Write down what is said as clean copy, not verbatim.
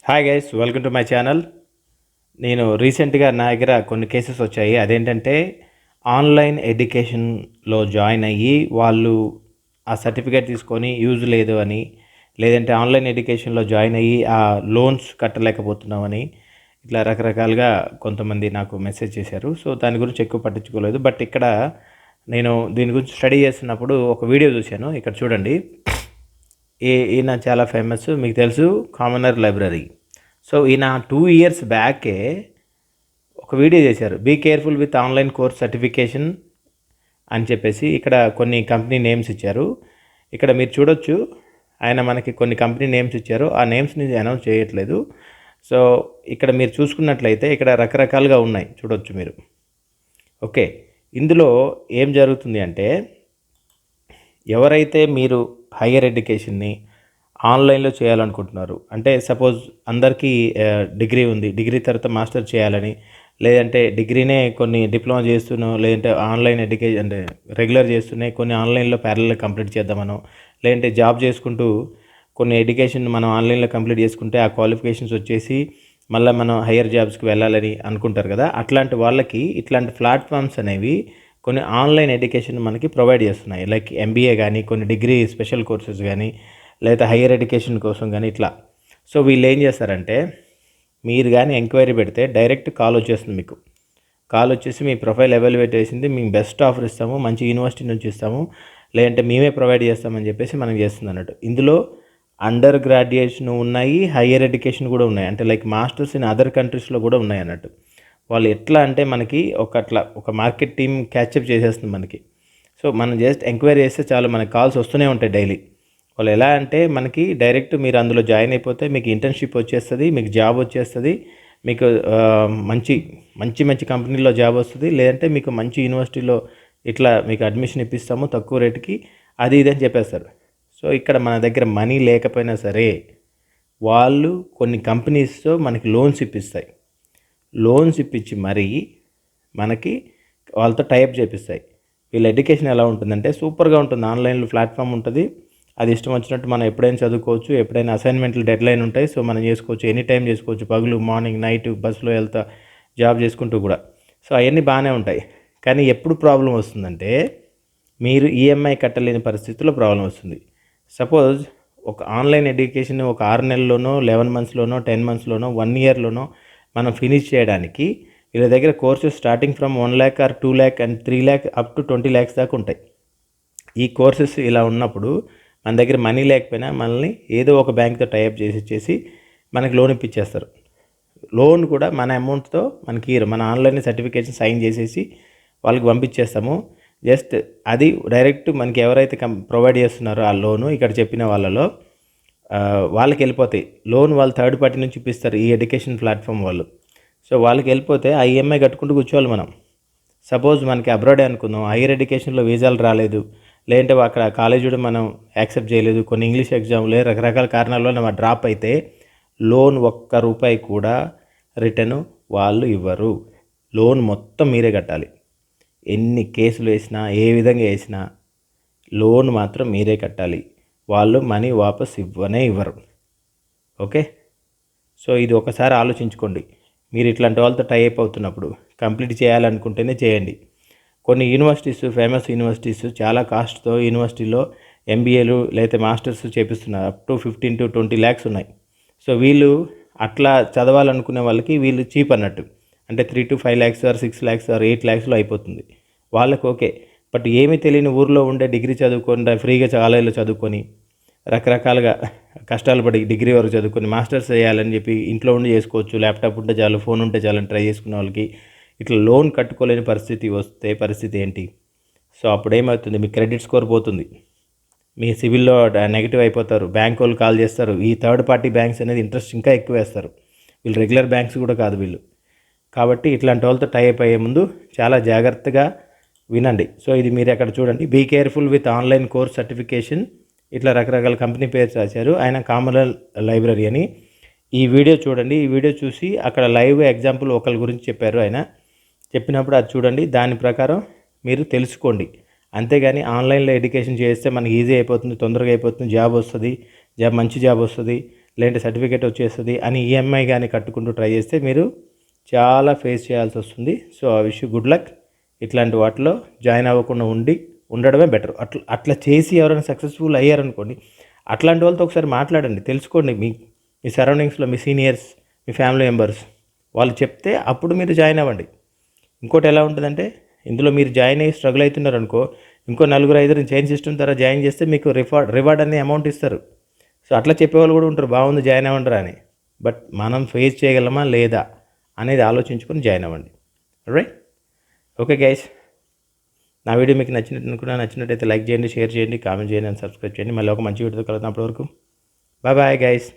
Hi guys, welcome to my channel. నేను రీసెంట్గా నా దగ్గర కొన్ని కేసెస్ వచ్చాయి. అదేంటంటే ఆన్లైన్ ఎడ్యుకేషన్లో జాయిన్ అయ్యి వాళ్ళు ఆ సర్టిఫికేట్ తీసుకొని యూజ్ లేదు అని, లేదంటే ఆన్లైన్ ఎడ్యుకేషన్లో జాయిన్ అయ్యి ఆ లోన్స్ కట్టలేకపోతున్నామని ఇట్లా రకరకాలుగా కొంతమంది నాకు మెసేజ్ చేశారు. సో దాని గురించి ఎక్కువ పట్టించుకోలేదు. బట్ ఇక్కడ నేను దీని గురించి స్టడీ చేస్తున్నప్పుడు ఒక వీడియో చూశాను. ఇక్కడ చూడండి. ఈయన చాలా ఫేమస్, మీకు తెలుసు, కామనర్ లైబ్రరీ. సో ఈయన 2 years బ్యాకే ఒక వీడియో చేశారు, be careful with online course certification అని చెప్పేసి. ఇక్కడ కొన్ని కంపెనీ నేమ్స్ ఇచ్చారు. ఇక్కడ మీరు చూడొచ్చు, ఆయన మనకి కొన్ని కంపెనీ నేమ్స్ ఇచ్చారు. ఆ నేమ్స్ని అనౌన్స్ చేయట్లేదు. సో ఇక్కడ మీరు చూసుకున్నట్లయితే ఇక్కడ రకరకాలుగా ఉన్నాయి, చూడొచ్చు మీరు. ఓకే, ఇందులో ఏం జరుగుతుంది అంటే, ఎవరైతే మీరు హయ్యర్ ఎడ్యుకేషన్ని ఆన్లైన్లో చేయాలనుకుంటున్నారు, అంటే సపోజ్ అందరికీ డిగ్రీ ఉంది, డిగ్రీ తర్వాత మాస్టర్ చేయాలని, లేదంటే డిగ్రీనే కొన్ని డిప్లొమా చేస్తున్నాం, లేదంటే ఆన్లైన్ ఎడ్యుకేషన్ అంటే రెగ్యులర్ చేస్తున్నాయి, కొన్ని ఆన్లైన్లో ప్యారలల్ కంప్లీట్ చేద్దామనో, లేదంటే జాబ్ చేసుకుంటూ కొన్ని ఎడ్యుకేషన్ మనం ఆన్లైన్లో కంప్లీట్ చేసుకుంటే ఆ క్వాలిఫికేషన్స్ వచ్చేసి మళ్ళీ మనం హయ్యర్ జాబ్స్కి వెళ్ళాలని అనుకుంటారు కదా. అట్లాంటి వాళ్ళకి ఇట్లాంటి ప్లాట్ఫామ్స్ అనేవి కొన్ని ఆన్లైన్ ఎడ్యుకేషన్ మనకి ప్రొవైడ్ చేస్తున్నాయి. లైక్ ఎంబీఏ కానీ, కొన్ని డిగ్రీ స్పెషల్ కోర్సెస్ కానీ, లేదా హయ్యర్ ఎడ్యుకేషన్ కోసం కానీ ఇట్లా. సో వీళ్ళు ఏం చేస్తారంటే, మీరు కానీ ఎంక్వైరీ పెడితే డైరెక్ట్ కాల్ వచ్చేస్తుంది. మీకు కాల్ వచ్చేసి మీ ప్రొఫైల్ ఎవాల్యుయేట్ చేసింది, మేము బెస్ట్ ఆఫర్ ఇస్తాము, మంచి యూనివర్సిటీ నుంచి ఇస్తాము, లేదంటే మేమే ప్రొవైడ్ చేస్తామని చెప్పేసి మనం చేస్తుంది అన్నట్టు. ఇందులో అండర్ గ్రాడ్యుయేషన్ ఉన్నాయి, హయ్యర్ ఎడ్యుకేషన్ కూడా ఉన్నాయి, అంటే లైక్ మాస్టర్స్ ఇన్ అదర్ కంట్రీస్లో కూడా ఉన్నాయి అన్నట్టు. వాళ్ళు ఎట్లా అంటే మనకి ఒక మార్కెట్ టీమ్ క్యాచప్ చేసేస్తుంది మనకి. సో మనం జస్ట్ ఎంక్వైరీ చేస్తే చాలు, మనకి కాల్స్ వస్తూనే ఉంటాయి డైలీ. వాళ్ళు ఎలా అంటే మనకి డైరెక్ట్ మీరు అందులో జాయిన్ అయిపోతే మీకు ఇంటర్న్షిప్ వచ్చేస్తుంది, మీకు జాబ్ వచ్చేస్తుంది, మీకు మంచి మంచి మంచి కంపెనీలో జాబ్ వస్తుంది, లేదంటే మీకు మంచి యూనివర్సిటీలో ఇట్లా మీకు అడ్మిషన్ ఇప్పిస్తాము తక్కువ రేటుకి, అది ఇదని చెప్పేస్తారు. సో ఇక్కడ మన దగ్గర మనీ లేకపోయినా సరే వాళ్ళు కొన్ని కంపెనీస్తో మనకి లోన్స్ ఇప్పిస్తాయి. లోన్స్ ఇప్పించి మరీ మనకి వాళ్ళతో టైప్ చేపిస్తాయి. వీళ్ళ ఎడ్యుకేషన్ ఎలా ఉంటుందంటే సూపర్గా ఉంటుంది. ఆన్లైన్లో ప్లాట్ఫామ్ ఉంటుంది, అది ఇష్టం వచ్చినట్టు మనం ఎప్పుడైనా చదువుకోవచ్చు, ఎప్పుడైనా అసైన్మెంట్లు డెడ్లైన్ ఉంటాయి, సో మనం చేసుకోవచ్చు, ఎనీ టైం చేసుకోవచ్చు, పగులు మార్నింగ్ నైట్ బస్సులో వెళ్తా జాబ్ చేసుకుంటూ కూడా. సో అవన్నీ బాగానే ఉంటాయి. కానీ ఎప్పుడు ప్రాబ్లం వస్తుందంటే, మీరు ఈఎంఐ కట్టలేని పరిస్థితుల్లో ప్రాబ్లం వస్తుంది. సపోజ్ ఒక ఆన్లైన్ ఎడ్యుకేషన్ ఒక 6 నెలల్లోనో, 11 monthsలోనో, 10 monthsలోనో, 1 yearలోనో మనం ఫినిష్ చేయడానికి వీళ్ళ దగ్గర courses starting from 1 lakh or 2 lakh and 3 lakh up to 20 lakhs దాకా ఉంటాయి. ఈ కోర్సెస్ ఇలా ఉన్నప్పుడు మన దగ్గర మనీ లేకపోయినా మనల్ని ఏదో ఒక బ్యాంక్తో టైఅప్ చేసి మనకి లోన్ ఇప్పించేస్తారు. లోన్ కూడా మన అమౌంట్తో మనకి మన ఆన్లైన్ సర్టిఫికేషన్ సైన్ చేసేసి వాళ్ళకి పంపించేస్తాము. జస్ట్ అది డైరెక్ట్ మనకి ఎవరైతే ప్రొవైడ్ చేస్తున్నారో ఆ లోను, ఇక్కడ చెప్పిన వాళ్ళలో వాళ్ళకి వెళ్ళిపోతాయి. లోన్ వాళ్ళు థర్డ్ పార్టీ నుంచి ఇప్పిస్తారు, ఈ ఎడ్యుకేషన్ ప్లాట్ఫామ్ వాళ్ళు. సో వాళ్ళకి వెళ్ళిపోతే ఆ ఈఎంఐ కట్టుకుంటూ కూర్చోవాలి మనం. సపోజ్ మనకి అబ్రాడే అనుకుందాం, హైయర్ ఎడ్యుకేషన్లో వీసాలు రాలేదు, లేదంటే అక్కడ కాలేజ్ కూడా మనం యాక్సెప్ట్ చేయలేదు, కొన్ని ఇంగ్లీష్ ఎగ్జామ్లే రకరకాల కారణాల వల్ల మనం డ్రాప్ అయితే లోన్ ₹1 కూడా రిటర్న్ వాళ్ళు ఇవ్వరు. లోన్ మొత్తం మీరే కట్టాలి. ఎన్ని కేసులు వేసినా, ఏ విధంగా వేసినా లోన్ మాత్రం మీరే కట్టాలి. వాళ్ళు మనీ వాపస్ ఇవ్వరు. ఓకే, సో ఇది ఒకసారి ఆలోచించుకోండి. మీరు ఇట్లాంటి వాళ్ళతో టైఅప్ అవుతున్నప్పుడు కంప్లీట్ చేయాలనుకుంటేనే చేయండి. కొన్ని యూనివర్సిటీస్, ఫేమస్ యూనివర్సిటీస్ చాలా కాస్ట్తో యూనివర్సిటీలో ఎంబీఏలు లేకపోతే మాస్టర్స్ చేపిస్తున్నారు. అప్ టు 15 to 20 lakhs ఉన్నాయి. సో వీళ్ళు అట్లా చదవాలనుకునే వాళ్ళకి వీళ్ళు చీప్ అన్నట్టు, అంటే 3 to 5 lakhs or 6 lakhs or 8 lakhsలో అయిపోతుంది వాళ్ళకి. ఓకే, బట్ ఏమీ తెలియని ఊర్లో ఉండే డిగ్రీ చదువుకొని ఫ్రీగా కాలేజీలో చదువుకొని రకరకాలుగా కష్టాలు పడి డిగ్రీ వరకు చదువుకొని మాస్టర్స్ చేయాలని చెప్పి ఇంట్లో ఉండి చేసుకోవచ్చు, ల్యాప్టాప్ ఉంటే చాలు, ఫోన్ ఉంటే చాలని ట్రై చేసుకునే వాళ్ళకి ఇట్లా లోన్ కట్టుకోలేని పరిస్థితి వస్తే పరిస్థితి ఏంటి? సో అప్పుడు ఏమవుతుంది, మీ క్రెడిట్ స్కోర్ పోతుంది, మీ సివిల్లో నెగిటివ్ అయిపోతారు, బ్యాంక్ వాళ్ళు కాల్ చేస్తారు. ఈ థర్డ్ పార్టీ బ్యాంక్స్ అనేది ఇంట్రెస్ట్ ఇంకా ఎక్కువ వేస్తారు. వీళ్ళు రెగ్యులర్ బ్యాంక్స్ కూడా కాదు వీళ్ళు. కాబట్టి ఇట్లాంటి వాళ్ళతో టైఅప్ అయ్యే ముందు చాలా జాగ్రత్తగా వినండి. సో ఇది మీరు అక్కడ చూడండి, be careful with online course certification, ఇట్లా రకరకాల కంపెనీ పేరు రాశారు. ఆయన కామనర్ లైబ్రరీ అని. ఈ వీడియో చూడండి. ఈ వీడియో చూసి అక్కడ లైవ్ ఎగ్జాంపుల్ ఒకరి గురించి చెప్పారు. ఆయన చెప్పినప్పుడు అది చూడండి, దాని ప్రకారం మీరు తెలుసుకోండి. అంతేగాని ఆన్లైన్లో ఎడ్యుకేషన్ చేస్తే మనకి ఈజీ అయిపోతుంది, తొందరగా అయిపోతుంది, జాబ్ వస్తుంది, మంచి జాబ్ వస్తుంది, లేదంటే సర్టిఫికేట్ వచ్చేస్తుంది అని ఈఎంఐ కానీ కట్టుకుంటూ ట్రై చేస్తే మీరు చాలా ఫేస్ చేయాల్సి వస్తుంది. సో ఆ విష్ యూ గుడ్ లక్. ఇట్లాంటి వాటిలో జాయిన్ అవ్వకుండా ఉండడమే బెటర్. అట్లా చేసి ఎవరైనా సక్సెస్ఫుల్ అయ్యారనుకోండి, అట్లాంటి వాళ్ళతో ఒకసారి మాట్లాడండి, తెలుసుకోండి. మీ సరౌండింగ్స్లో మీ సీనియర్స్, మీ ఫ్యామిలీ మెంబర్స్ వాళ్ళు చెప్తే అప్పుడు మీరు జాయిన్ అవ్వండి. ఇంకోటి ఎలా ఉంటుందంటే, ఇందులో మీరు జాయిన్ అయ్యి స్ట్రగుల్ అవుతున్నారు అనుకో, ఇంకో నలుగురు ఐదుగురు చైన్ సిస్టమ్ ద్వారా జాయిన్ చేస్తే మీకు రివార్డ్ అనే అమౌంట్ ఇస్తారు. సో అట్లా చెప్పేవాళ్ళు కూడా ఉంటారు, బాగుంది జాయిన్ అవ్వండిరా అని. బట్ మనం ఫేస్ చేయగలమా లేదా అనేది ఆలోచించుకొని జాయిన్ అవ్వండి. రైట్? ఓకే గైస్, నా వీడియో మీకు నచ్చినట్టయితే లైక్ చేయండి, షేర్ చేయండి, కామెంట్ చేయండి అండ్ సబ్స్క్రైబ్ చేయండి. మళ్ళీ ఒక మంచి వీడియోతో కలుద్దాం. అప్పటి వరకు బాయ్ బాయ్ గైస్.